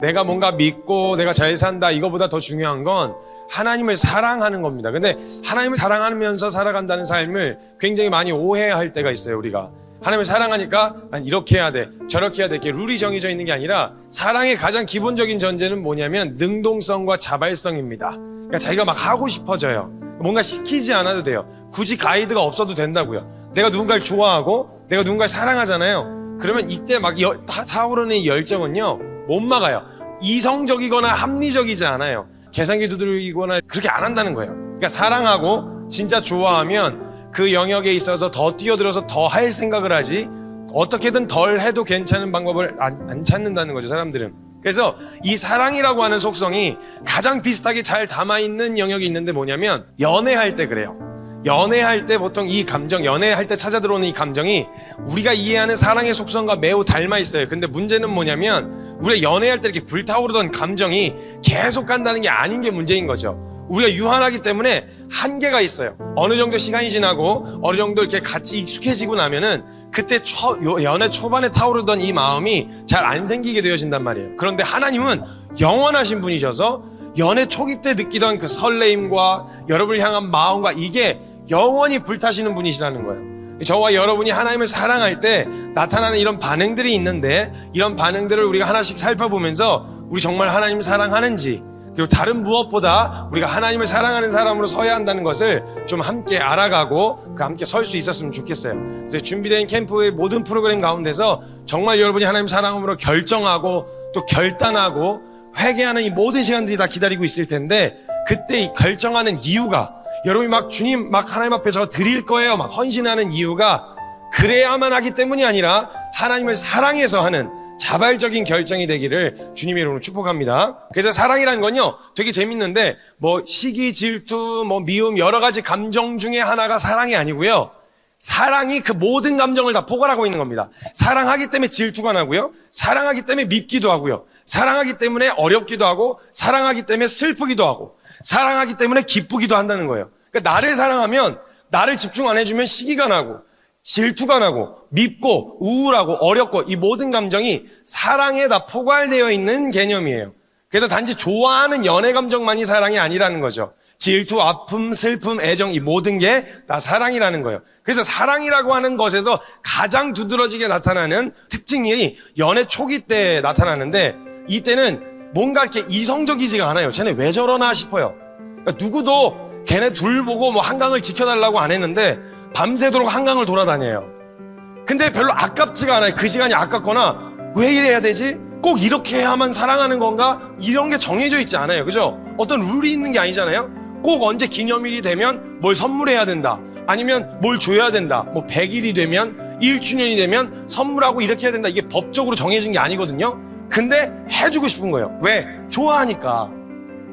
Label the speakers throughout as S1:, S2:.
S1: 내가 뭔가 믿고 내가 잘 산다 이거보다 더 중요한 건 하나님을 사랑하는 겁니다. 근데 하나님을 사랑하면서 살아간다는 삶을 굉장히 많이 오해할 때가 있어요. 우리가 하나님을 사랑하니까 이렇게 해야 돼 저렇게 해야 돼 이렇게 룰이 정해져 있는 게 아니라 사랑의 가장 기본적인 전제는 뭐냐면 능동성과 자발성입니다. 그러니까 자기가 막 하고 싶어져요. 뭔가 시키지 않아도 돼요. 굳이 가이드가 없어도 된다고요. 내가 누군가를 좋아하고 내가 누군가를 사랑하잖아요. 그러면 이때 막 타오르는 이 열정은요 못 막아요. 이성적이거나 합리적이지 않아요. 계산기 두들기거나 그렇게 안 한다는 거예요. 그러니까 사랑하고 진짜 좋아하면 그 영역에 있어서 더 뛰어들어서 더 할 생각을 하지 어떻게든 덜 해도 괜찮은 방법을 안 찾는다는 거죠, 사람들은. 그래서 이 사랑이라고 하는 속성이 가장 비슷하게 잘 담아있는 영역이 있는데 뭐냐면 연애할 때 그래요. 연애할 때 보통 이 감정, 연애할 때 찾아 들어오는 이 감정이 우리가 이해하는 사랑의 속성과 매우 닮아 있어요. 근데 문제는 뭐냐면 우리가 연애할 때 이렇게 불타오르던 감정이 계속 간다는 게 아닌 게 문제인 거죠. 우리가 유한하기 때문에 한계가 있어요. 어느 정도 시간이 지나고 어느 정도 이렇게 같이 익숙해지고 나면은 그때 연애 초반에 타오르던 이 마음이 잘 안 생기게 되어진단 말이에요. 그런데 하나님은 영원하신 분이셔서 연애 초기 때 느끼던 그 설레임과 여러분을 향한 마음과 이게 영원히 불타시는 분이시라는 거예요. 저와 여러분이 하나님을 사랑할 때 나타나는 이런 반응들이 있는데 이런 반응들을 우리가 하나씩 살펴보면서 우리 정말 하나님을 사랑하는지 그리고 다른 무엇보다 우리가 하나님을 사랑하는 사람으로 서야 한다는 것을 좀 함께 알아가고 함께 설 수 있었으면 좋겠어요. 그래서 준비된 캠프의 모든 프로그램 가운데서 정말 여러분이 하나님 사랑함으로 결정하고 또 결단하고 회개하는 이 모든 시간들이 다 기다리고 있을 텐데 그때 이 결정하는 이유가 여러분이 막 주님 막 하나님 앞에 저 드릴 거예요 막 헌신하는 이유가 그래야만 하기 때문이 아니라 하나님을 사랑해서 하는 자발적인 결정이 되기를 주님의 이름으로 축복합니다. 그래서 사랑이라는 건요 되게 재밌는데 뭐 시기, 질투, 뭐 미움 여러 가지 감정 중에 하나가 사랑이 아니고요. 사랑이 그 모든 감정을 다 포괄하고 있는 겁니다. 사랑하기 때문에 질투가 나고요. 사랑하기 때문에 밉기도 하고요. 사랑하기 때문에 어렵기도 하고 사랑하기 때문에 슬프기도 하고 사랑하기 때문에 기쁘기도 한다는 거예요. 그러니까 나를 사랑하면 나를 집중 안 해주면 시기가 나고 질투가 나고 밉고 우울하고 어렵고 이 모든 감정이 사랑에 다 포괄되어 있는 개념이에요. 그래서 단지 좋아하는 연애 감정만이 사랑이 아니라는 거죠. 질투, 아픔, 슬픔, 애정 이 모든 게 다 사랑이라는 거예요. 그래서 사랑이라고 하는 것에서 가장 두드러지게 나타나는 특징이 연애 초기 때 나타나는데 이때는 뭔가 이렇게 이성적이지가 않아요. 쟤네 왜 저러나 싶어요. 그러니까 누구도 걔네 둘 보고 뭐 한강을 지켜달라고 안 했는데 밤새도록 한강을 돌아다녀요. 근데 별로 아깝지가 않아요. 그 시간이 아깝거나 왜 이래야 되지? 꼭 이렇게 해야만 사랑하는 건가? 이런 게 정해져 있지 않아요. 그죠? 어떤 룰이 있는 게 아니잖아요. 꼭 언제 기념일이 되면 뭘 선물해야 된다. 아니면 뭘 줘야 된다. 뭐 100일이 되면 1주년이 되면 선물하고 이렇게 해야 된다. 이게 법적으로 정해진 게 아니거든요. 근데 해주고 싶은 거예요. 왜? 좋아하니까.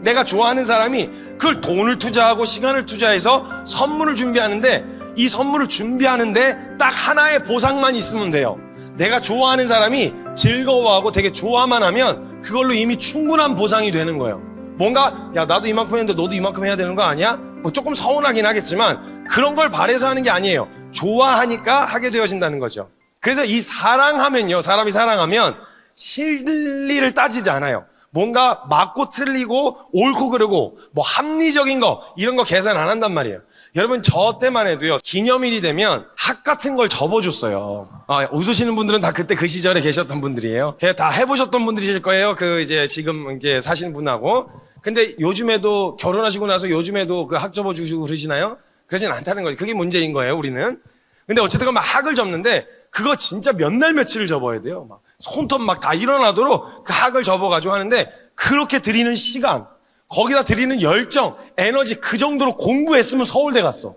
S1: 내가 좋아하는 사람이 그걸 돈을 투자하고 시간을 투자해서 선물을 준비하는데 이 선물을 준비하는데 딱 하나의 보상만 있으면 돼요. 내가 좋아하는 사람이 즐거워하고 되게 좋아만 하면 그걸로 이미 충분한 보상이 되는 거예요. 뭔가 야 나도 이만큼 했는데 너도 이만큼 해야 되는 거 아니야? 뭐 조금 서운하긴 하겠지만 그런 걸 바래서 하는 게 아니에요. 좋아하니까 하게 되어진다는 거죠. 그래서 이 사랑하면요 사람이 사랑하면 실리를 따지지 않아요. 뭔가 맞고 틀리고 옳고 그르고 뭐 합리적인 거 이런 거 계산 안 한단 말이에요. 여러분 저 때만 해도요 기념일이 되면 학 같은 걸 접어줬어요. 웃으시는 분들은 다 그때 그 시절에 계셨던 분들이에요. 다 해보셨던 분들이실 거예요. 그 이제 지금 이제 사시는 분하고. 근데 요즘에도 결혼하시고 나서 요즘에도 그 학 접어주시고 그러시나요? 그러진 않다는 거죠. 그게 문제인 거예요 우리는. 근데 어쨌든 막 학을 접는데 그거 진짜 몇 날 며칠을 접어야 돼요. 막 손톱 막 다 일어나도록 그 학을 접어가지고 하는데 그렇게 드리는 시간 거기다 드리는 열정, 에너지 그 정도로 공부했으면 서울대 갔어.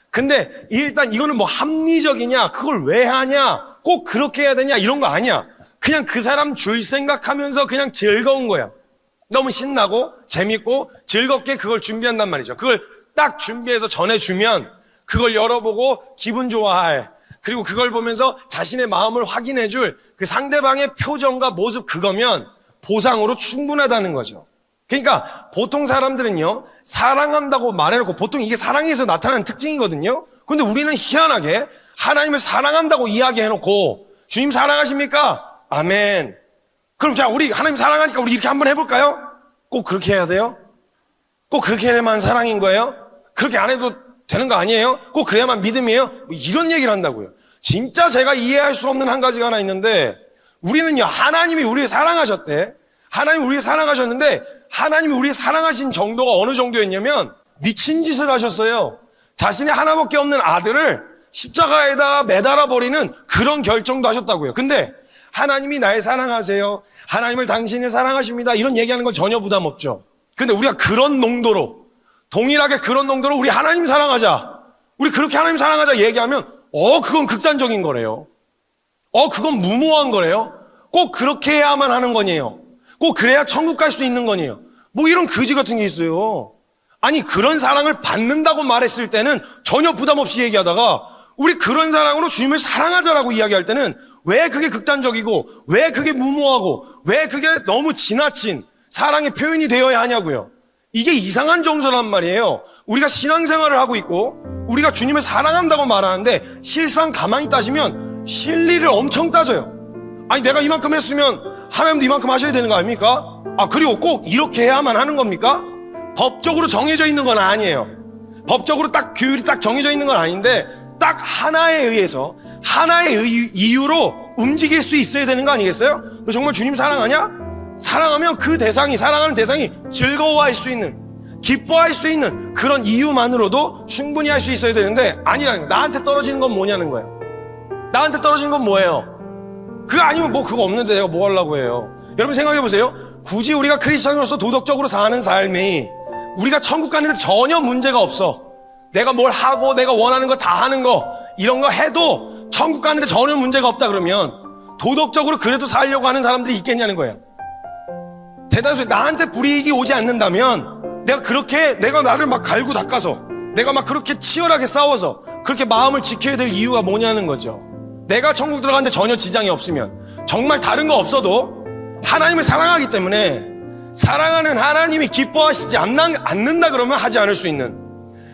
S1: 근데 일단 이거는 뭐 합리적이냐, 그걸 왜 하냐, 꼭 그렇게 해야 되냐 이런 거 아니야. 그냥 그 사람 줄 생각하면서 그냥 즐거운 거야. 너무 신나고 재밌고 즐겁게 그걸 준비한단 말이죠. 그걸 딱 준비해서 전해주면 그걸 열어보고 기분 좋아할 그리고 그걸 보면서 자신의 마음을 확인해줄 그 상대방의 표정과 모습 그거면 보상으로 충분하다는 거죠. 그러니까 보통 사람들은요 사랑한다고 말해놓고 보통 이게 사랑에서 나타나는 특징이거든요. 근데 우리는 희한하게 하나님을 사랑한다고 이야기해놓고 주님 사랑하십니까? 아멘. 그럼 자, 우리 하나님 사랑하니까 우리 이렇게 한번 해볼까요? 꼭 그렇게 해야 돼요? 꼭 그렇게 해야만 사랑인 거예요? 그렇게 안 해도 되는 거 아니에요? 꼭 그래야만 믿음이에요? 뭐 이런 얘기를 한다고요. 진짜 제가 이해할 수 없는 한 가지가 하나 있는데, 우리는요, 하나님이 우리를 사랑하셨대. 하나님이 우리를 사랑하셨는데, 하나님이 우리를 사랑하신 정도가 어느 정도였냐면 미친 짓을 하셨어요. 자신의 하나밖에 없는 아들을 십자가에다 매달아 버리는 그런 결정도 하셨다고요. 근데 하나님이 날 사랑하세요, 하나님을 당신을 사랑하십니다, 이런 얘기하는 건 전혀 부담 없죠. 근데 우리가 그런 농도로, 동일하게 그런 농도로 우리 하나님 사랑하자, 우리 그렇게 하나님 사랑하자 얘기하면 그건 극단적인 거래요. 그건 무모한 거래요. 꼭 그렇게 해야만 하는 거니에요. 꼭 그래야 천국 갈 수 있는 거니에요. 뭐 이런 거지 같은 게 있어요. 아니, 그런 사랑을 받는다고 말했을 때는 전혀 부담 없이 얘기하다가, 우리 그런 사랑으로 주님을 사랑하자라고 이야기할 때는 왜 그게 극단적이고, 왜 그게 무모하고, 왜 그게 너무 지나친 사랑의 표현이 되어야 하냐고요. 이게 이상한 정서란 말이에요. 우리가 신앙생활을 하고 있고 우리가 주님을 사랑한다고 말하는데 실상 가만히 따지면 실리를 엄청 따져요. 아니, 내가 이만큼 했으면 하나님도 이만큼 하셔야 되는 거 아닙니까? 그리고 꼭 이렇게 해야만 하는 겁니까? 법적으로 정해져 있는 건 아니에요. 법적으로 딱 규율이 딱 정해져 있는 건 아닌데, 딱 하나에 의해서, 하나의 이유로 움직일 수 있어야 되는 거 아니겠어요? 너 정말 주님 사랑하냐? 사랑하면 그 대상이, 사랑하는 대상이 즐거워할 수 있는, 기뻐할 수 있는 그런 이유만으로도 충분히 할 수 있어야 되는데, 아니라는 거예요. 나한테 떨어지는 건 뭐냐는 거예요. 나한테 떨어지는 건 뭐예요? 그거 아니면 뭐 그거 없는데 내가 뭐 하려고 해요? 여러분 생각해 보세요. 굳이 우리가 크리스천으로서 도덕적으로 사는 삶이 우리가 천국 가는데 전혀 문제가 없어. 내가 뭘 하고 내가 원하는 거 다 하는 거, 이런 거 해도 천국 가는데 전혀 문제가 없다 그러면 도덕적으로 그래도 살려고 하는 사람들이 있겠냐는 거예요. 대단히 나한테 불이익이 오지 않는다면 내가 나를 막 갈고 닦아서, 내가 막 그렇게 치열하게 싸워서 그렇게 마음을 지켜야 될 이유가 뭐냐는 거죠. 내가 천국 들어가는데 전혀 지장이 없으면, 정말 다른 거 없어도 하나님을 사랑하기 때문에, 사랑하는 하나님이 기뻐하시지 않는다 그러면 하지 않을 수 있는,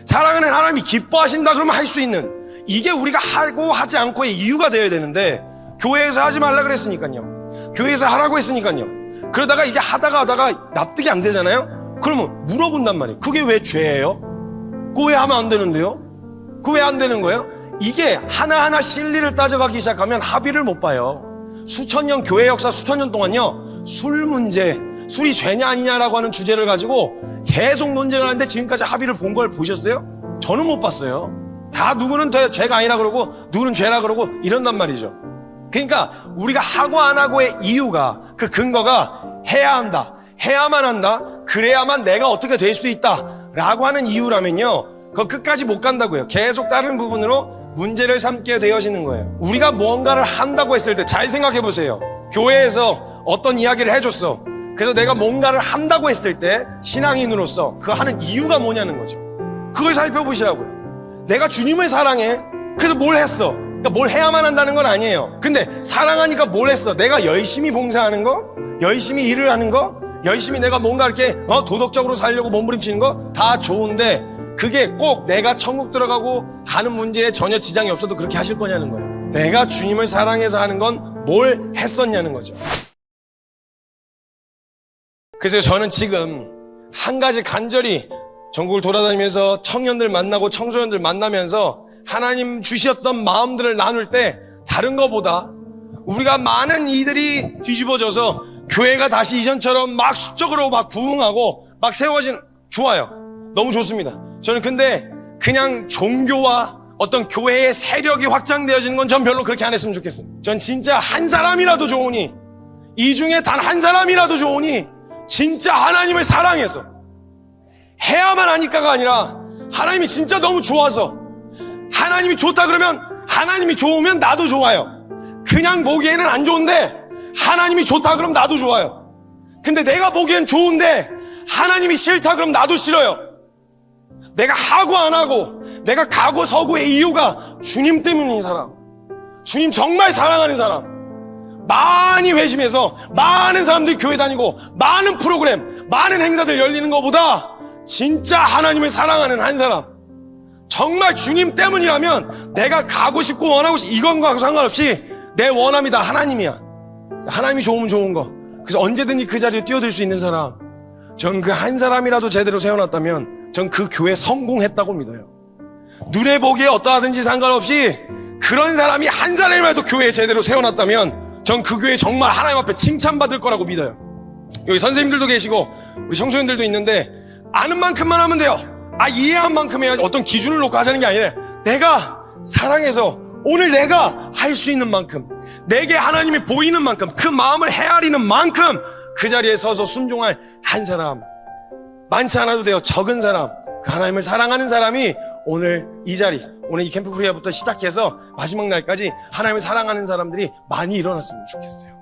S1: 사랑하는 하나님이 기뻐하신다 그러면 할 수 있는, 이게 우리가 하고 하지 않고의 이유가 되어야 되는데, 교회에서 하지 말라 그랬으니까요, 교회에서 하라고 했으니까요, 그러다가 이게 하다가 납득이 안 되잖아요. 그러면 물어본단 말이에요. 그게 왜 죄예요? 그거 왜 하면 안 되는데요? 그거 왜 안 되는 거예요? 이게 하나하나 실리를 따져가기 시작하면 합의를 못 봐요. 수천 년, 교회 역사 수천 년 동안요, 술 문제, 술이 죄냐 아니냐라고 하는 주제를 가지고 계속 논쟁을 하는데 지금까지 합의를 본 걸 보셨어요? 저는 못 봤어요. 다 누구는 죄가 아니라 그러고 누구는 죄라 그러고 이런단 말이죠. 그러니까 우리가 하고 안 하고의 이유가, 그 근거가 해야 한다, 해야만 한다, 그래야만 내가 어떻게 될 수 있다 라고 하는 이유라면요, 그거 끝까지 못 간다고요. 계속 다른 부분으로 문제를 삼게 되어지는 거예요. 우리가 뭔가를 한다고 했을 때 잘 생각해 보세요. 교회에서 어떤 이야기를 해줬어. 그래서 내가 뭔가를 한다고 했을 때 신앙인으로서 그 하는 이유가 뭐냐는 거죠. 그걸 살펴보시라고요. 내가 주님을 사랑해, 그래서 뭘 했어. 그러니까 뭘 해야만 한다는 건 아니에요. 근데 사랑하니까 뭘 했어. 내가 열심히 봉사하는 거, 열심히 일을 하는 거, 열심히 내가 뭔가 이렇게 도덕적으로 살려고 몸부림치는 거 다 좋은데, 그게 꼭 내가 천국 들어가고 가는 문제에 전혀 지장이 없어도 그렇게 하실 거냐는 거예요. 내가 주님을 사랑해서 하는 건 뭘 했었냐는 거죠. 그래서 저는 지금 한 가지 간절히 전국을 돌아다니면서 청년들 만나고 청소년들 만나면서 하나님 주셨던 마음들을 나눌 때, 다른 것보다 우리가 많은 이들이 뒤집어져서 교회가 다시 이전처럼 막 수적으로 막 부흥하고 막 세워진, 좋아요. 너무 좋습니다. 저는 근데 그냥 종교와 어떤 교회의 세력이 확장되어지는 건 전 별로 그렇게 안 했으면 좋겠어요. 전 진짜 한 사람이라도 좋으니, 이 중에 단 한 사람이라도 좋으니 진짜 하나님을 사랑해서 해야만 하니까가 아니라, 하나님이 진짜 너무 좋아서, 하나님이 좋다 그러면 하나님이 좋으면 나도 좋아요. 그냥 보기에는 안 좋은데 하나님이 좋다 그러면 나도 좋아요. 근데 내가 보기엔 좋은데 하나님이 싫다 그러면 나도 싫어요. 내가 하고 안 하고, 내가 가고 서고의 이유가 주님 때문인 사람, 주님 정말 사랑하는 사람, 많이 회심해서 많은 사람들이 교회 다니고 많은 프로그램, 많은 행사들 열리는 것보다 진짜 하나님을 사랑하는 한 사람, 정말 주님 때문이라면 내가 가고 싶고 원하고 싶고 이건과 상관없이 내 원함이 다 하나님이야. 하나님이 좋으면 좋은 거. 그래서 언제든지 그 자리에 뛰어들 수 있는 사람, 전 그 한 사람이라도 제대로 세워놨다면 전 그 교회 성공했다고 믿어요. 눈에 보기에 어떠하든지 상관없이 그런 사람이 한 사람이라도 교회에 제대로 세워놨다면 전 그 교회 정말 하나님 앞에 칭찬받을 거라고 믿어요. 여기 선생님들도 계시고 우리 청소년들도 있는데 아는 만큼만 하면 돼요. 이해한 만큼 해야지. 어떤 기준을 놓고 하자는 게 아니라 내가 사랑해서 오늘 내가 할 수 있는 만큼, 내게 하나님이 보이는 만큼, 그 마음을 헤아리는 만큼 그 자리에 서서 순종할 한 사람, 많지 않아도 돼요. 적은 사람, 그 하나님을 사랑하는 사람이 오늘 이 자리, 오늘 이 캠프 코리아부터 시작해서 마지막 날까지 하나님을 사랑하는 사람들이 많이 일어났으면 좋겠어요.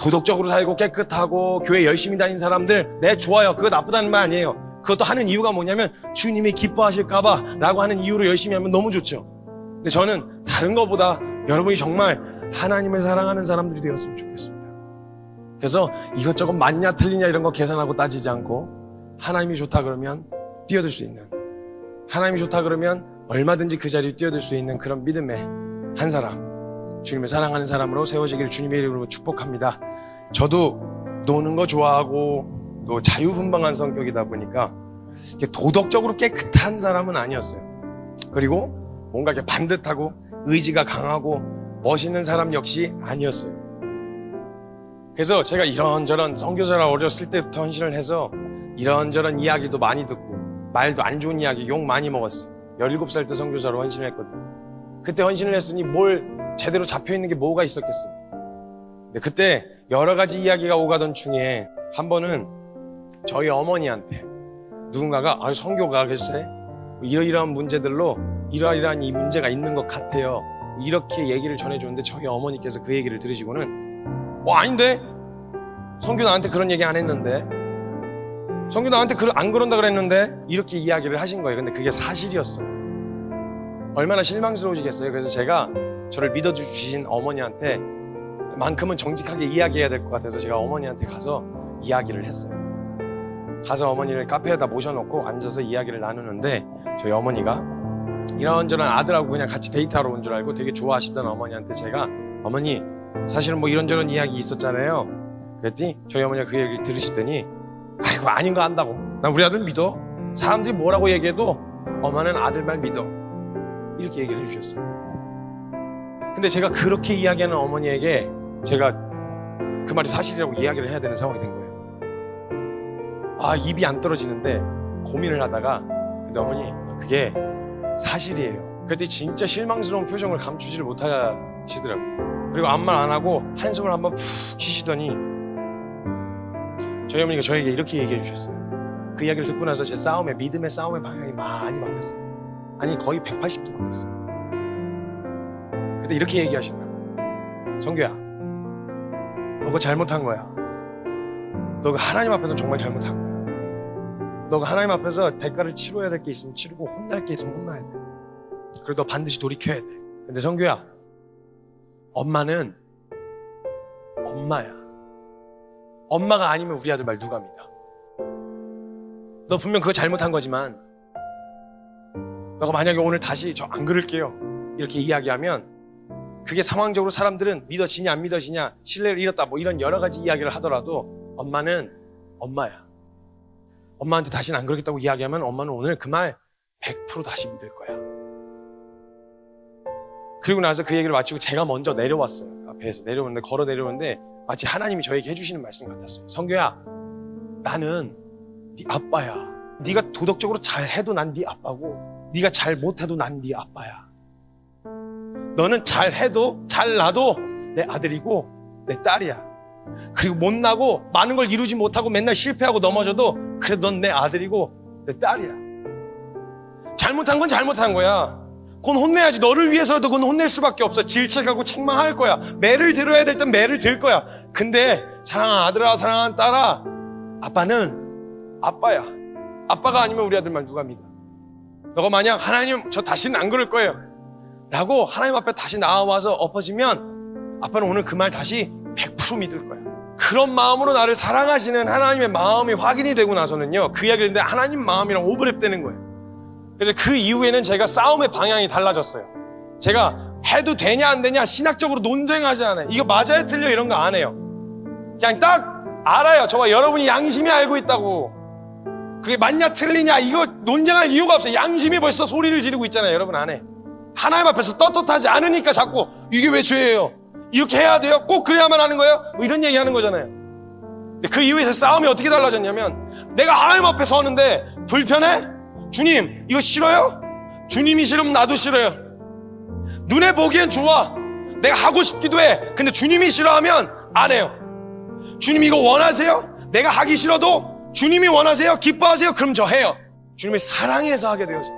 S1: 도덕적으로 살고 깨끗하고 교회 열심히 다니는 사람들, 네, 좋아요. 그거 나쁘다는 말 아니에요. 그것도 하는 이유가 뭐냐면 주님이 기뻐하실까봐 라고 하는 이유로 열심히 하면 너무 좋죠. 근데 저는 다른 것보다 여러분이 정말 하나님을 사랑하는 사람들이 되었으면 좋겠습니다. 그래서 이것저것 맞냐 틀리냐 이런 거 계산하고 따지지 않고 하나님이 좋다 그러면 뛰어들 수 있는, 하나님이 좋다 그러면 얼마든지 그 자리에 뛰어들 수 있는 그런 믿음의 한 사람, 주님을 사랑하는 사람으로 세워지기를 주님의 이름으로 축복합니다. 저도 노는 거 좋아하고 또 자유분방한 성격이다 보니까 도덕적으로 깨끗한 사람은 아니었어요. 그리고 뭔가 이렇게 반듯하고 의지가 강하고 멋있는 사람 역시 아니었어요. 그래서 제가 이런저런 선교사라 어렸을 때부터 헌신을 해서 이런저런 이야기도 많이 듣고 말도 안 좋은 이야기 욕 많이 먹었어요. 17살 때 선교사로 헌신을 했거든요. 그때 헌신을 했으니 뭘 제대로 잡혀있는 게 뭐가 있었겠어요. 근데 그때 여러 가지 이야기가 오가던 중에 한 번은 저희 어머니한테 누군가가 선교가 글쎄 이러이러한 문제들로 이러이러한 이 문제가 있는 것 같아요, 이렇게 얘기를 전해줬는데 저희 어머니께서 그 얘기를 들으시고는 아닌데 선교 나한테 그런 얘기 안 했는데, 선교 나한테 안 그런다 그랬는데 이렇게 이야기를 하신 거예요. 근데 그게 사실이었어요. 얼마나 실망스러우시겠어요. 그래서 제가 저를 믿어주신 어머니한테 만큼은 정직하게 이야기해야 될 것 같아서 제가 어머니한테 가서 이야기를 했어요. 가서 어머니를 카페에다 모셔놓고 앉아서 이야기를 나누는데 저희 어머니가 이런저런 아들하고 그냥 같이 데이트하러 온 줄 알고 되게 좋아하시던 어머니한테 제가 어머니 사실은 뭐 이런저런 이야기 있었잖아요. 그랬더니 저희 어머니가 그 얘기를 들으시더니 아이고 아닌 거 안다고, 난 우리 아들 믿어, 사람들이 뭐라고 얘기해도 엄마는 아들 말 믿어, 이렇게 얘기를 해주셨어요. 근데 제가 그렇게 이야기하는 어머니에게 제가 그 말이 사실이라고 이야기를 해야 되는 상황이 된 거예요. 입이 안 떨어지는데 고민을 하다가 근데 어머니 그게 사실이에요. 그랬더니 진짜 실망스러운 표정을 감추지를 못하시더라고요. 그리고 아무 말 안 하고 한숨을 한번 푹 쉬시더니 저희 어머니가 저에게 이렇게 얘기해 주셨어요. 그 이야기를 듣고 나서 제 믿음의 싸움의 방향이 많이 바뀌었어요. 아니 거의 180도 바뀌었어요. 그때 이렇게 얘기하시더라고요. 성규야, 너가 잘못한 거야. 너가 하나님 앞에서 정말 잘못한 거야. 너가 하나님 앞에서 대가를 치러야 될 게 있으면 치르고 혼날 게 있으면 혼나야 돼. 그리고 너 반드시 돌이켜야 돼. 근데 성규야, 엄마는 엄마야. 엄마가 아니면 우리 아들 말 누가 믿어? 너 분명 그거 잘못한 거지만 너가 만약에 오늘 다시 저 안 그럴게요 이렇게 이야기하면 그게 상황적으로 사람들은 믿어지냐 안 믿어지냐, 신뢰를 잃었다 뭐 이런 여러 가지 이야기를 하더라도 엄마는 엄마야. 엄마한테 다시는 안 그러겠다고 이야기하면 엄마는 오늘 그 말 100% 다시 믿을 거야. 그리고 나서 그 얘기를 마치고 제가 먼저 내려왔어요. 앞에서 내려오는데 걸어 내려오는데 마치 하나님이 저에게 해주시는 말씀 같았어요. 성규야, 나는 네 아빠야. 네가 도덕적으로 잘해도 난 네 아빠고 네가 잘 못해도 난 네 아빠야. 너는 잘해도 잘나도 내 아들이고 내 딸이야. 그리고 못나고 많은 걸 이루지 못하고 맨날 실패하고 넘어져도 그래도 넌 내 아들이고 내 딸이야. 잘못한 건 잘못한 거야. 그건 혼내야지. 너를 위해서라도 그건 혼낼 수밖에 없어. 질책하고 책망할 거야. 매를 들어야 될 땐 매를 들 거야. 근데 사랑하는 아들아, 사랑하는 딸아, 아빠는 아빠야. 아빠가 아니면 우리 아들 말 누가 믿어? 너가 만약 하나님 저 다시는 안 그럴 거예요 라고 하나님 앞에 다시 나와서 엎어지면 아빠는 오늘 그 말 다시 100% 믿을 거야. 그런 마음으로 나를 사랑하시는 하나님의 마음이 확인이 되고 나서는요, 그 이야기를 했는데 하나님 마음이랑 오버랩되는 거예요. 그래서 그 이후에는 제가 싸움의 방향이 달라졌어요. 제가 해도 되냐 안 되냐 신학적으로 논쟁하지 않아요. 이거 맞아야 틀려 이런 거 안 해요. 그냥 딱 알아요. 저와 여러분이 양심이 알고 있다고. 그게 맞냐 틀리냐 이거 논쟁할 이유가 없어요. 양심이 벌써 소리를 지르고 있잖아요. 여러분 안에. 하나님 앞에서 떳떳하지 않으니까 자꾸 이게 왜 죄예요? 이렇게 해야 돼요? 꼭 그래야만 하는 거예요? 뭐 이런 얘기 하는 거잖아요. 근데 그 이후에 싸움이 어떻게 달라졌냐면, 내가 하나님 앞에 서는데 불편해? 주님 이거 싫어요? 주님이 싫으면 나도 싫어요. 눈에 보기엔 좋아. 내가 하고 싶기도 해. 근데 주님이 싫어하면 안 해요. 주님 이거 원하세요? 내가 하기 싫어도 주님이 원하세요? 기뻐하세요? 그럼 저 해요. 주님이 사랑해서 하게 되어져.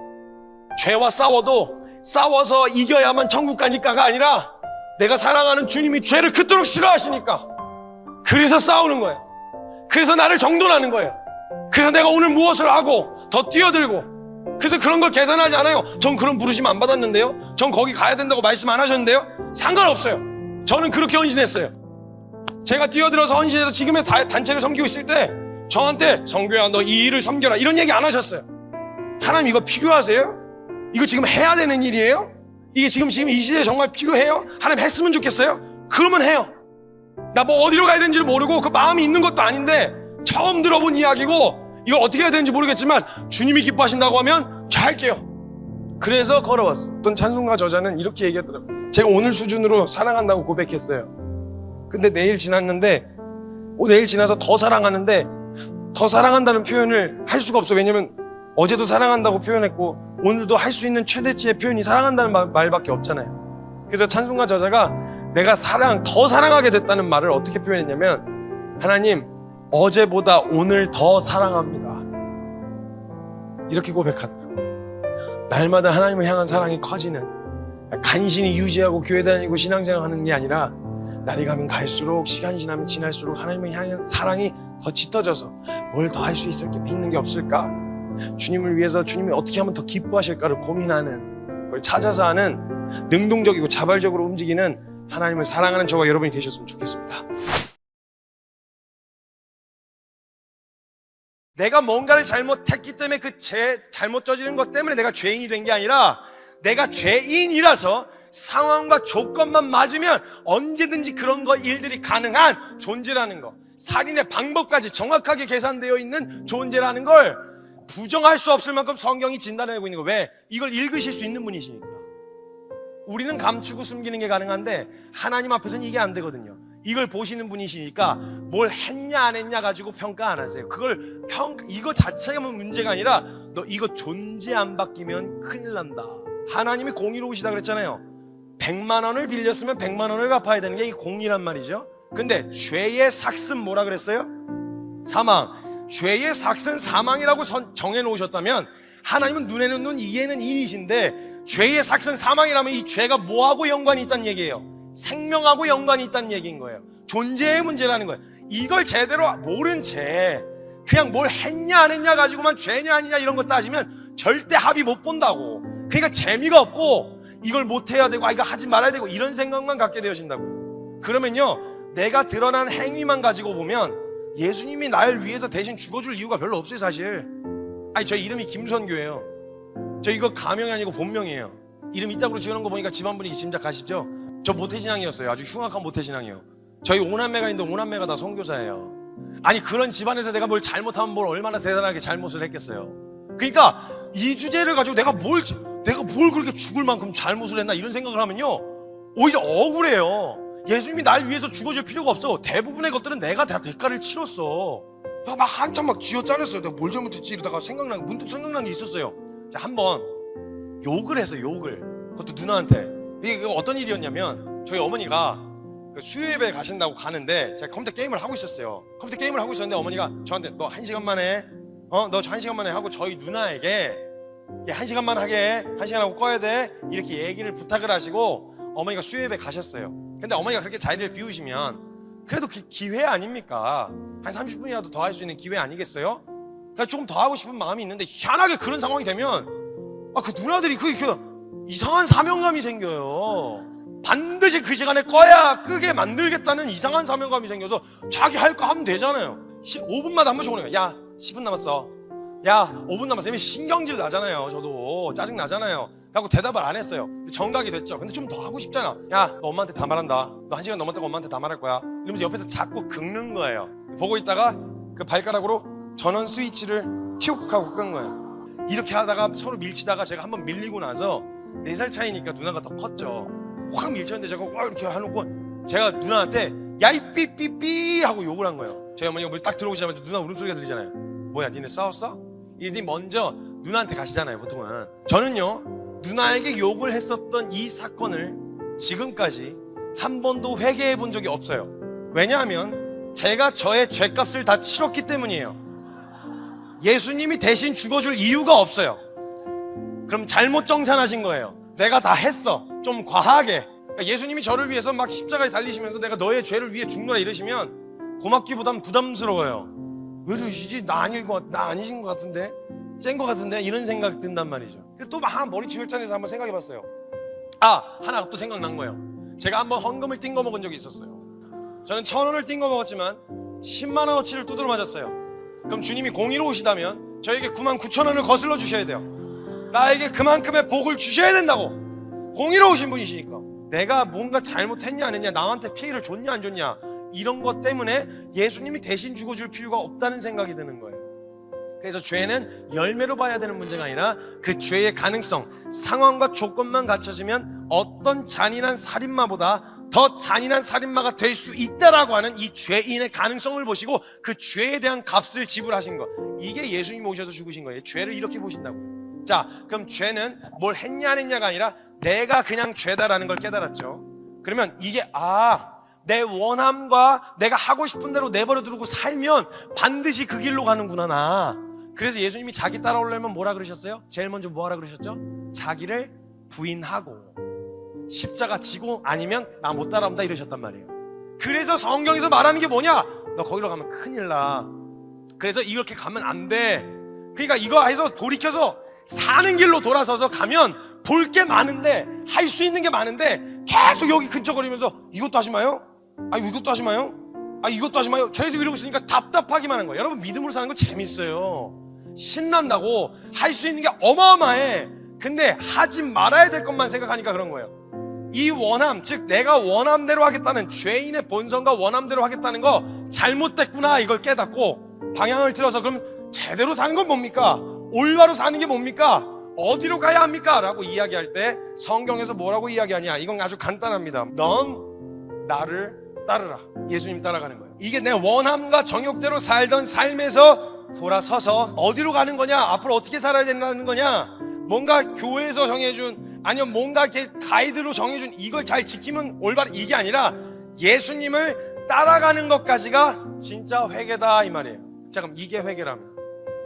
S1: 죄와 싸워서 이겨야만 천국 가니까가 아니라 내가 사랑하는 주님이 죄를 그토록 싫어하시니까, 그래서 싸우는 거예요. 그래서 나를 정돈하는 거예요. 그래서 내가 오늘 무엇을 하고 더 뛰어들고, 그래서 그런 걸 계산하지 않아요. 전 그런 부르심 안 받았는데요, 전 거기 가야 된다고 말씀 안 하셨는데요. 상관없어요. 저는 그렇게 헌신했어요. 제가 뛰어들어서 헌신해서 지금의 단체를 섬기고 있을 때 저한테 성교야 너 이 일을 섬겨라 이런 얘기 안 하셨어요. 하나님 이거 필요하세요? 이거 지금 해야 되는 일이에요? 이게 지금 이 시대에 정말 필요해요? 하나님 했으면 좋겠어요? 그러면 해요. 나 뭐 어디로 가야 되는지를 모르고 그 마음이 있는 것도 아닌데 처음 들어본 이야기고 이걸 어떻게 해야 되는지 모르겠지만 주님이 기뻐하신다고 하면 저 할게요. 그래서 걸어왔어. 어떤 찬송가 저자는 이렇게 얘기하더라고요. 제가 오늘 수준으로 사랑한다고 고백했어요. 근데 내일 지나서 더 사랑하는데 더 사랑한다는 표현을 할 수가 없어. 왜냐면 어제도 사랑한다고 표현했고 오늘도 할 수 있는 최대치의 표현이 사랑한다는 말밖에 없잖아요. 그래서 찬송가 저자가 내가 더 사랑하게 됐다는 말을 어떻게 표현했냐면, 하나님 어제보다 오늘 더 사랑합니다 이렇게 고백하더라고요. 날마다 하나님을 향한 사랑이 커지는, 간신히 유지하고 교회 다니고 신앙생활 하는 게 아니라 날이 가면 갈수록, 시간이 지나면 지날수록 하나님을 향한 사랑이 더 짙어져서 뭘 더 할 수 있는 게 없을까? 주님을 위해서 주님이 어떻게 하면 더 기뻐하실까를 고민하는, 그걸 찾아서 하는 능동적이고 자발적으로 움직이는 하나님을 사랑하는 저와 여러분이 되셨으면 좋겠습니다. 내가 뭔가를 잘못했기 때문에 그 잘못 저지른 것 때문에 내가 죄인이 된 게 아니라, 내가 죄인이라서 상황과 조건만 맞으면 언제든지 그런 일들이 가능한 존재라는 거, 살인의 방법까지 정확하게 계산되어 있는 존재라는 걸 부정할 수 없을 만큼 성경이 진단해내고 있는 거. 왜? 이걸 읽으실 수 있는 분이시니까. 우리는 감추고 숨기는 게 가능한데 하나님 앞에서는 이게 안 되거든요. 이걸 보시는 분이시니까 뭘 했냐 안 했냐 가지고 평가 안 하세요. 이거 자체가 문제가 아니라 너 이거 존재 안 바뀌면 큰일 난다. 하나님이 공의로우시다 그랬잖아요. 100만 원을 빌렸으면 100만 원을 갚아야 되는 게 이 공의란 말이죠. 근데 죄의 삭은 뭐라 그랬어요? 사망. 죄의 삭은 사망이라고 정해놓으셨다면 하나님은 눈에는 눈, 이에는 이이신데 죄의 삭은 사망이라면 이 죄가 뭐하고 연관이 있다는 얘기예요? 생명하고 연관이 있다는 얘기인 거예요. 존재의 문제라는 거예요. 이걸 제대로 모른 채 그냥 뭘 했냐 안 했냐 가지고만 죄냐 아니냐 이런 거 따지면 절대 합의 못 본다고. 그러니까 재미가 없고 이걸 못해야 되고 이거 하지 말아야 되고 이런 생각만 갖게 되어진다고요. 그러면요, 내가 드러난 행위만 가지고 보면 예수님이 날 위해서 대신 죽어줄 이유가 별로 없어요. 사실 저 이름이 김선교예요. 저 이거 가명이 아니고 본명이에요. 이름 이따구로 지어놓은 거 보니까 집안분위기 짐작하시죠? 저 모태신앙이었어요. 아주 흉악한 모태신앙이에요. 저희 오남매가 있는데 오남매가 다 선교사예요. 아니 그런 집안에서 내가 뭘 잘못하면 뭘 얼마나 대단하게 잘못을 했겠어요. 그러니까 이 주제를 가지고 내가 뭘 그렇게 죽을 만큼 잘못을 했나 이런 생각을 하면요, 오히려 억울해요. 예수님이 날 위해서 죽어줄 필요가 없어. 대부분의 것들은 내가 다 대가를 치렀어. 막 한참 막 쥐어짜냈어요. 내가 뭘 잘못했지 이러다가 문득 생각난 게 있었어요. 한번 욕을 해서 그것도 누나한테. 이게 어떤 일이었냐면, 저희 어머니가 수요예배 가신다고 가는데 제가 컴퓨터 게임을 하고 있었어요. 컴퓨터 게임을 하고 있었는데 어머니가 저한테 너 1시간만 해. 너 1시간만 해 하고 저희 누나에게 1시간만 하게 해. 1시간 하고 꺼야 돼. 이렇게 얘기를 부탁을 하시고 어머니가 수요예배 가셨어요. 근데 어머니가 그렇게 자리를 비우시면 그래도 기회 아닙니까? 한 30분이라도 더 할 수 있는 기회 아니겠어요? 그러니까 조금 더 하고 싶은 마음이 있는데 희한하게 그런 상황이 되면 그 누나들이 그 이상한 사명감이 생겨요. 반드시 그 시간에 끄게 만들겠다는 이상한 사명감이 생겨서 자기 할 거 하면 되잖아요. 5분마다 한 번씩 오는 거야. 야 10분 남았어. 야 5분 남았어. 신경질 나잖아요. 저도 짜증 나잖아요. 라고 대답을 안 했어요. 정각이 됐죠. 근데 좀 더 하고 싶잖아. 야 너 엄마한테 다 말한다. 너 1시간 넘었다고 엄마한테 다 말할 거야. 이러면서 옆에서 자꾸 긁는 거예요. 보고 있다가 그 발가락으로 전원 스위치를 튀욱 하고 끈 거예요. 이렇게 하다가 서로 밀치다가 제가 한번 밀리고 나서 4살 차이니까 누나가 더 컸죠. 확 밀쳤는데 제가 와 이렇게 해놓고 제가 누나한테 야 이 삐삐삐 하고 욕을 한 거예요. 저희 어머니가 딱 들어오시자마자 누나 울음소리가 들리잖아요. 뭐야 니네 싸웠어? 이들이 먼저 누나한테 가시잖아요. 보통은. 저는요 누나에게 욕을 했었던 이 사건을 지금까지 한 번도 회개해 본 적이 없어요. 왜냐하면 제가 저의 죄값을 다 치렀기 때문이에요. 예수님이 대신 죽어줄 이유가 없어요. 그럼 잘못 정산하신 거예요. 내가 다 했어. 좀 과하게. 그러니까 예수님이 저를 위해서 막 십자가에 달리시면서 내가 너의 죄를 위해 죽노라 이러시면 고맙기보단 부담스러워요. 왜 저러시지? 나 아니신 것 같은데? 짠 것 같은데? 이런 생각 든단 말이죠. 또 막 머리 치울잔에서 한번 생각해 봤어요. 하나 또 생각난 거예요. 제가 한번 헌금을 띵거 먹은 적이 있었어요. 저는 1,000원을 띵거 먹었지만 10만원어치를 두드러 맞았어요. 그럼 주님이 공의로 오시다면 저에게 99,000원을 거슬러 주셔야 돼요. 나에게 그만큼의 복을 주셔야 된다고. 공의로 오신 분이시니까. 내가 뭔가 잘못했냐 안 했냐, 남한테 피해를 줬냐 안 줬냐, 이런 것 때문에 예수님이 대신 죽어줄 필요가 없다는 생각이 드는 거예요. 그래서 죄는 열매로 봐야 되는 문제가 아니라 그 죄의 가능성, 상황과 조건만 갖춰지면 어떤 잔인한 살인마보다 더 잔인한 살인마가 될 수 있다라고 하는 이 죄인의 가능성을 보시고 그 죄에 대한 값을 지불하신 것, 이게 예수님이 오셔서 죽으신 거예요. 죄를 이렇게 보신다고요. 자, 그럼 죄는 뭘 했냐 안 했냐가 아니라 내가 그냥 죄다라는 걸 깨달았죠. 그러면 이게 내 원함과 내가 하고 싶은 대로 내버려 두고 살면 반드시 그 길로 가는구나 나. 그래서 예수님이 자기 따라오려면 뭐라 그러셨어요? 제일 먼저 뭐하라 그러셨죠? 자기를 부인하고 십자가 지고 아니면 나 못 따라온다 이러셨단 말이에요. 그래서 성경에서 말하는 게 뭐냐? 너 거기로 가면 큰일 나. 그래서 이렇게 가면 안 돼. 그러니까 이거 해서 돌이켜서 사는 길로 돌아서서 가면 볼 게 많은데, 할 수 있는 게 많은데 계속 여기 근처거리면서 이것도 하지 마요? 이것도 하지 마요? 이것도 하지 마요? 계속 이러고 있으니까 답답하기만 한 거예요. 여러분, 믿음으로 사는 거 재밌어요. 신난다고. 할 수 있는 게 어마어마해. 근데 하지 말아야 될 것만 생각하니까 그런 거예요. 이 원함, 즉 내가 원함대로 하겠다는, 죄인의 본성과 원함대로 하겠다는 거 잘못됐구나, 이걸 깨닫고 방향을 틀어서 그럼 제대로 사는 건 뭡니까? 올바로 사는 게 뭡니까? 어디로 가야 합니까? 라고 이야기할 때 성경에서 뭐라고 이야기하냐? 이건 아주 간단합니다. 넌 나를 따르라. 예수님 따라가는 거예요. 이게 내 원함과 정욕대로 살던 삶에서 돌아서서 어디로 가는 거냐? 앞으로 어떻게 살아야 된다는 거냐? 뭔가 교회에서 정해준, 아니면 뭔가 이렇게 가이드로 정해준 이걸 잘 지키면 올바른, 이게 아니라 예수님을 따라가는 것까지가 진짜 회개다 이 말이에요. 자, 그럼 이게 회개라면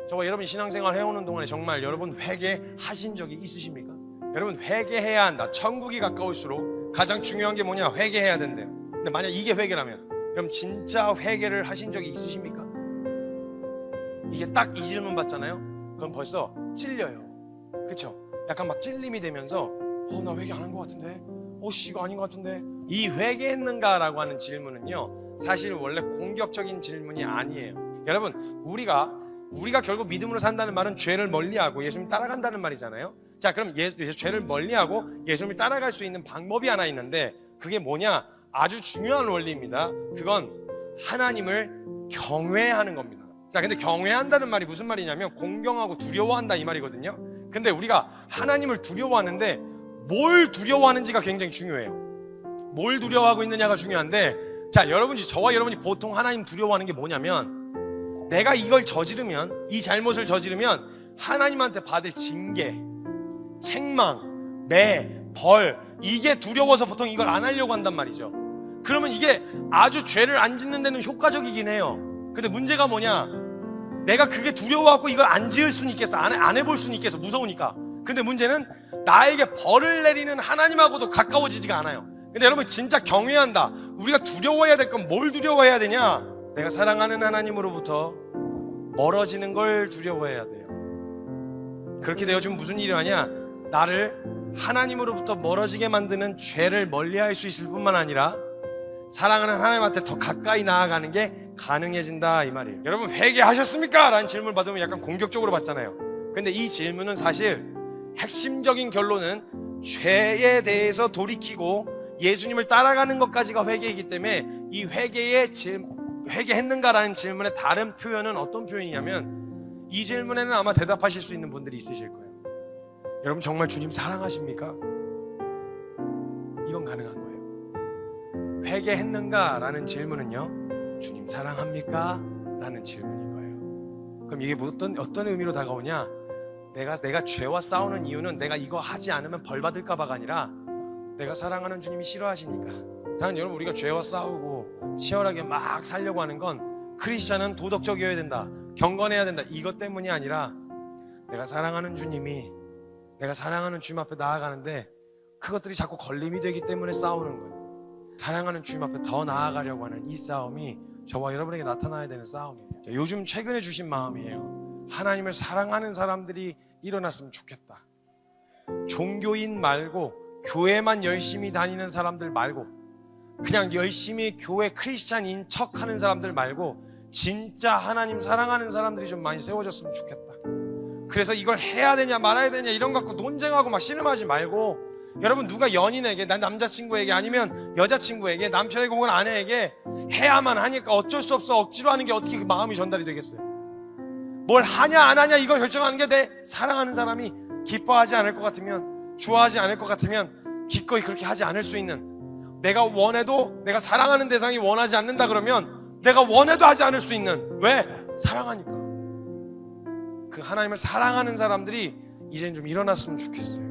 S1: 저와 여러분이 신앙생활 해오는 동안에 정말 여러분 회개하신 적이 있으십니까? 여러분, 회개해야 한다. 천국이 가까울수록 가장 중요한 게 뭐냐? 회개해야 된대요. 근데 만약 이게 회개라면 그럼 진짜 회개를 하신 적이 있으십니까? 이게 딱 이 질문 받잖아요. 그럼 벌써 찔려요. 그쵸? 약간 막 찔림이 되면서 나 회개 안 한 것 같은데, 이거 아닌 것 같은데. 이 회개했는가 라고 하는 질문은요, 사실 원래 공격적인 질문이 아니에요. 여러분, 우리가 결국 믿음으로 산다는 말은 죄를 멀리하고 예수님 따라간다는 말이잖아요. 자, 그럼 죄를 멀리하고 예수님을 따라갈 수 있는 방법이 하나 있는데, 그게 뭐냐? 아주 중요한 원리입니다. 그건 하나님을 경외하는 겁니다. 자, 근데 경외한다는 말이 무슨 말이냐면 공경하고 두려워한다 이 말이거든요. 근데 우리가 하나님을 두려워하는데 뭘 두려워하는지가 굉장히 중요해요. 뭘 두려워하고 있느냐가 중요한데, 자, 저와 여러분이 보통 하나님 두려워하는 게 뭐냐면, 내가 이걸 저지르면, 이 잘못을 저지르면 하나님한테 받을 징계, 책망, 벌, 이게 두려워서 보통 이걸 안 하려고 한단 말이죠. 그러면 이게 아주 죄를 안 짓는 데는 효과적이긴 해요. 근데 문제가 뭐냐? 내가 그게 두려워하고 이걸 안 지을 수는 있겠어, 안 해볼 수는 있겠어, 무서우니까. 근데 문제는 나에게 벌을 내리는 하나님하고도 가까워지지가 않아요. 근데 여러분, 진짜 경외한다. 우리가 두려워해야 될 건 뭘 두려워해야 되냐? 내가 사랑하는 하나님으로부터 멀어지는 걸 두려워해야 돼요. 그렇게 되어지면 무슨 일이 하냐? 나를 하나님으로부터 멀어지게 만드는 죄를 멀리할 수 있을 뿐만 아니라 사랑하는 하나님한테 더 가까이 나아가는 게 가능해진다 이 말이에요. 여러분 회개하셨습니까? 라는 질문을 받으면 약간 공격적으로 받잖아요. 근데 이 질문은 사실 핵심적인 결론은 죄에 대해서 돌이키고 예수님을 따라가는 것까지가 회개이기 때문에 이 회개했는가라는 질문의 다른 표현은 어떤 표현이냐면, 이 질문에는 아마 대답하실 수 있는 분들이 있으실 거예요. 여러분 정말 주님 사랑하십니까? 이건 가능한 거예요. 회개했는가? 라는 질문은요, 주님 사랑합니까? 라는 질문인 거예요. 그럼 이게 어떤 의미로 다가오냐? 내가 죄와 싸우는 이유는 내가 이거 하지 않으면 벌 받을까 봐가 아니라 내가 사랑하는 주님이 싫어하시니까. 여러분 우리가 죄와 싸우고 치열하게 막 살려고 하는 건 크리스찬은 도덕적이어야 된다, 경건해야 된다, 이것 때문이 아니라 내가 사랑하는 주님이, 내가 사랑하는 주님 앞에 나아가는데 그것들이 자꾸 걸림이 되기 때문에 싸우는 거예요. 사랑하는 주님 앞에 더 나아가려고 하는 이 싸움이 저와 여러분에게 나타나야 되는 싸움입니다. 요즘 최근에 주신 마음이에요. 하나님을 사랑하는 사람들이 일어났으면 좋겠다. 종교인 말고, 교회만 열심히 다니는 사람들 말고, 그냥 열심히 교회 크리스찬인 척 하는 사람들 말고 진짜 하나님 사랑하는 사람들이 좀 많이 세워졌으면 좋겠다. 그래서 이걸 해야 되냐 말아야 되냐 이런 거 갖고 논쟁하고 막 씨름하지 말고, 여러분 누가 연인에게, 난 남자친구에게 아니면 여자친구에게, 남편에게 혹은 아내에게 해야만 하니까 어쩔 수 없어 억지로 하는 게 어떻게 그 마음이 전달이 되겠어요? 뭘 하냐 안 하냐 이걸 결정하는 게 내 사랑하는 사람이 기뻐하지 않을 것 같으면, 좋아하지 않을 것 같으면 기꺼이 그렇게 하지 않을 수 있는, 내가 원해도 내가 사랑하는 대상이 원하지 않는다 그러면 내가 원해도 하지 않을 수 있는, 왜? 사랑하니까. 그 하나님을 사랑하는 사람들이 이제는 좀 일어났으면 좋겠어요.